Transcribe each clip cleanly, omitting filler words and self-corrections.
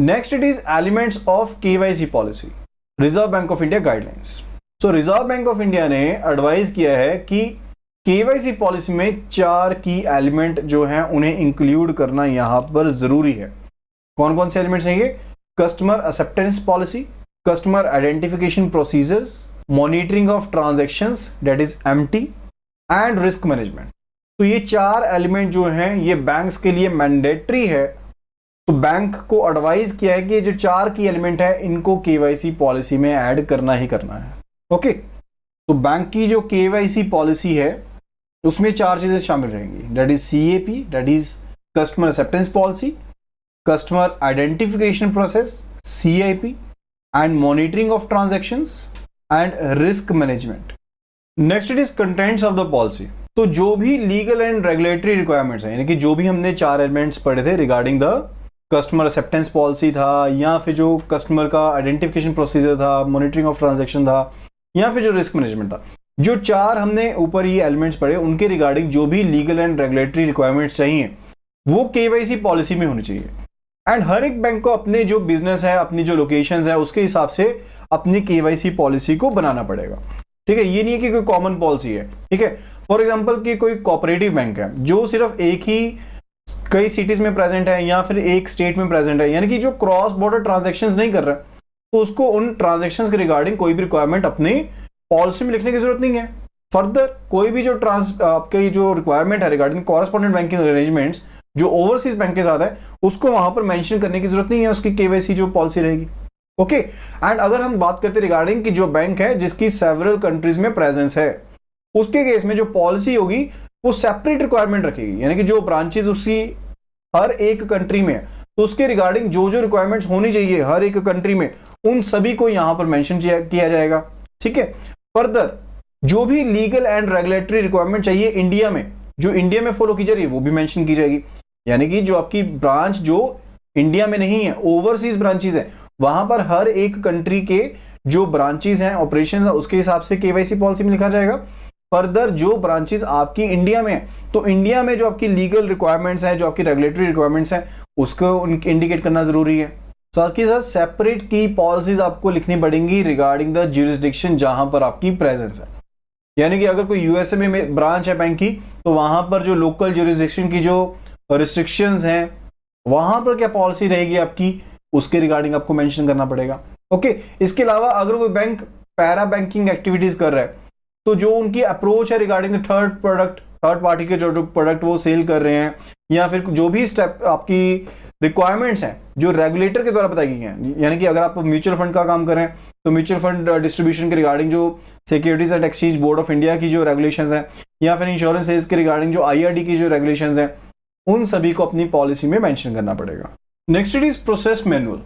Next it is elements of KYC policy, reserve bank of India guidelines. So reserve bank of India ने advise किया है कि KYC policy में 4 की element जो हैं उन्हें इंक्लूड करना यहां पर जरूरी है। कौन कौन से एलिमेंट्स हैं ये? Customer acceptance policy, customer identification procedures, monitoring of transactions that is MT and risk management. तो ये 4 एलिमेंट जो हैं ये बैंक्स के लिए मैंडेटरी है। तो बैंक को एडवाइज किया है कि ये जो 4 की एलिमेंट है इनको केवाईसी पॉलिसी में ऐड करना ही करना है। ओके, तो बैंक की जो केवाईसी पॉलिसी है उसमें 4 चीजें शामिल रहेंगी, that is CAP, that is customer acceptance policy, customer identification process CIP, and monitoring of transactions and risk management. Next it is contents of the policy. तो जो भी लीगल एंड रेगुलेटरी रिक्वायरमेंट्स हैं, यानी कि जो भी हमने 4 एलिमेंट्स पढ़े थे regarding the customer acceptance policy था, या फिर जो कस्टमर का आइडेंटिफिकेशन प्रोसीजर था, मॉनिटरिंग ऑफ ट्रांजैक्शन था, या फिर जो रिस्क मैनेजमेंट था, जो 4 हमने ऊपर ये एलिमेंट्स पढ़े उनके रिगार्डिंग जो भी लीगल एंड रेगुलेटरी रिक्वायरमेंट्स चाहिए वो केवाईसी पॉलिसी में होनी चाहिए। एंड हर एक बैंक को अपने जो बिजनेस है, अपनी जो लोकेशंस है उसके हिसाब से अपनी केवाईसी पॉलिसी को बनाना पड़ेगा। ठीक है, ये नहीं है कि कोई कॉमन पॉलिसी है। ठीक है, फॉर एग्जांपल कि कोई कोऑपरेटिव बैंक है जो सिर्फ एक ही कई सिटीज में प्रेजेंट है या फिर एक स्टेट में प्रेजेंट है, यानी कि जो क्रॉस बॉर्डर ट्रांजैक्शंस नहीं कर रहा है, तो उसको उन ट्रांजैक्शंस के रिगार्डिंग कोई भी रिक्वायरमेंट अपनी पॉलिसी में लिखने की जरूरत नहीं है। फर्दर कोई भी जो आपके जो रिक्वायरमेंट है रिगार्डिंग कॉरेस्पॉन्डेंट बैंकिंग अरेंजमेंट्स जो ओवरसीज बैंक के साथ है उसको वहां पर मेंशन करने की जरूरत नहीं है, उसकी केवाईसी जो पॉलिसी रहेगी। ओके, एंड अगर हम बात करते रिगार्डिंग कि जो बैंक है जिसकी सेवरल कंट्रीज में प्रेजेंस है, उसके केस में जो पॉलिसी होगी वो सेपरेट रिक्वायरमेंट रखेगी, यानी कि जो ब्रांचेस उसकी हर एक कंट्री में तो उसके रिगार्डिंग जो जो रिक्वायरमेंट्स होनी चाहिए हर एक कंट्री में उन सभी को यहां पर मेंशन किया जाएगा। ठीक है, फर्दर जो भी लीगल एंड रेगुलेटरी रिक्वायरमेंट चाहिए इंडिया में, जो इंडिया में फॉलो की जा रही है वो भी मेंशन की जाएगी, यानी कि जो आपकी ब्रांच जो इंडिया में नहीं है, ओवरसीज ब्रांचेस है, वहां पर हर एक कंट्री के जो ब्रांचेस हैं, ऑपरेशंस है, उसके हिसाब से केवाईसी पॉलिसी में लिखा जाएगा। फर्दर जो ब्रांचेस आपकी इंडिया में है तो इंडिया में जो आपकी लीगल रिक्वायरमेंट्स हैं, जो आपकी रेगुलेटरी रिक्वायरमेंट्स हैं, उसको इंडिकेट करना जरूरी है। साथ ही साथ सेपरेट की पॉलिसीज आपको लिखनी पड़ेंगी रिगार्डिंग द ज्यूरिसडिक्शन जहां पर आपकी प्रेजेंस है, यानी कि अगर कोई यूएसए में ब्रांच है बैंक की तो वहां पर जो लोकल ज्यूरिसडिक्शन की जो रिस्ट्रिक्शंस हैं वहां पर क्या पॉलिसी रहेगी आपकी, उसके रिगार्डिंग आपको मेंशन करना पड़ेगा। ओके, इसके अलावा अगर कोई बैंक पैरा बैंकिंग एक्टिविटीज कर रहा है तो जो उनकी अप्रोच है रिगार्डिंग द थर्ड पार्टी के जो प्रोडक्ट वो सेल कर रहे हैं, या फिर जो भी स्टेप आपकी रिक्वायरमेंट्स हैं जो रेगुलेटर के द्वारा बताई गई हैं, यानी कि अगर आप म्यूचुअल फंड का काम कर रहे हैं तो म्यूचुअल फंड डिस्ट्रीब्यूशन के रिगार्डिंग जो securities and exchange board of India की जो रेगुलेशंस हैं, या फिर इंश्योरेंस सेल्स के रिगार्डिंग जो आईआरडी की जो रेगुलेशंस हैं, उन सभी को अपनी पॉलिसी में मेंशन करना पड़ेगा। Next it is process manual.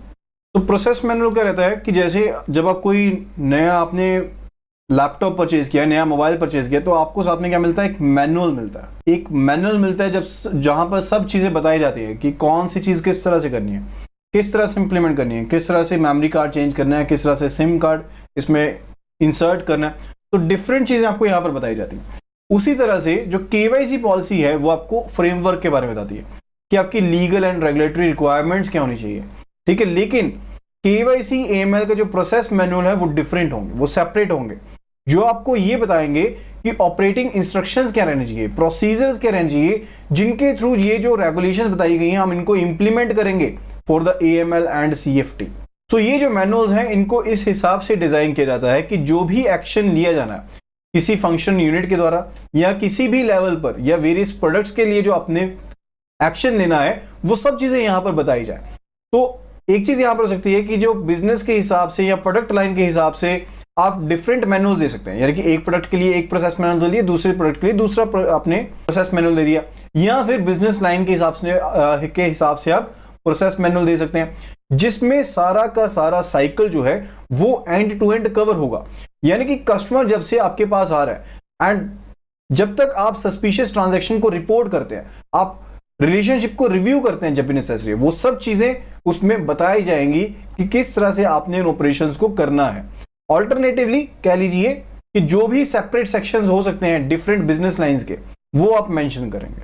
तो प्रोसेस मैनुअल क्या रहता है कि जैसे जब आप कोई नया आपने लैपटॉप परचेज किया, नया मोबाइल परचेज किया, तो आपको साथ में क्या मिलता है? एक मैनुअल मिलता है। एक मैनुअल मिलता है जहां पर सब चीजें बताई जाती है कि कौन सी चीज किस तरह से करनी है, किस तरह से इंप्लीमेंट करनी है, किस तरह से मेमोरी कार्ड चेंज करना है, किस तरह से सिम कार्ड इसमें इंसर्ट करना है। तो डिफरेंट चीजें आपको यहाँ पर बताई जाती हैं। उसी तरह से जो केवाईसी पॉलिसी है वो आपको फ्रेमवर्क के बारे में बताती है कि आपकी लीगल एंड रेगुलेटरी रिक्वायरमेंट्स क्या होनी चाहिए। ठीक है, लेकिन केवाईसी एएमएल का जो प्रोसेस मैनुअल है वो डिफरेंट होंगे, वो सेपरेट होंगे, जो आपको ये बताएंगे कि ऑपरेटिंग इंस्ट्रक्शंस क्या रहने चाहिए, प्रोसीजर्स क्या रहने चाहिए, जिनके थ्रू ये जो रेगुलेशंस बताई गई हैं हम इनको इंप्लीमेंट करेंगे for the AML and CFT. तो ये जो मैनुअल्स हैं इनको इस हिसाब से डिजाइन किया जाता है कि जो भी एक्शन लिया जाना है किसी फंक्शन यूनिट के द्वारा या किसी भी लेवल पर या वेरियस प्रोडक्ट्स के लिए जो आपने एक्शन लेना है वो सब चीजें यहां पर बताई जाए। तो एक चीज यहां पर हो सकती है कि जो बिजनेस के हिसाब से या प्रोडक्ट लाइन के हिसाब से आप डिफरेंट मैनुअल दे सकते हैं, यानी कि एक प्रोडक्ट के लिए एक प्रोसेस मैनुअल दे दिया, दूसरे प्रोडक्ट के लिए दूसरा आपने प्रोसेस मैनुअल दे दिया, या फिर बिजनेस लाइन के हिसाब से आप प्रोसेस मैनुअल दे सकते हैं, जिसमें सारा का सारा साइकिल जो है वो एंड टू एंड कवर होगा। यानी कि कस्टमर जब से आपके पास आ रहा है एंड जब तक आप सस्पिशियस ट्रांजैक्शन को रिपोर्ट करते हैं, आप रिलेशनशिप को रिव्यू करते हैं जब भी नेसेसरी है, वो सब चीजें उसमें बताई जाएंगी कि किस तरह से आपने इन ऑपरेशंस को करना है। ऑल्टरनेटिवली कह लीजिए कि जो भी सेपरेट सेक्शंस हो सकते हैं डिफरेंट बिजनेस लाइंस के, वो आप मेंशन करेंगे।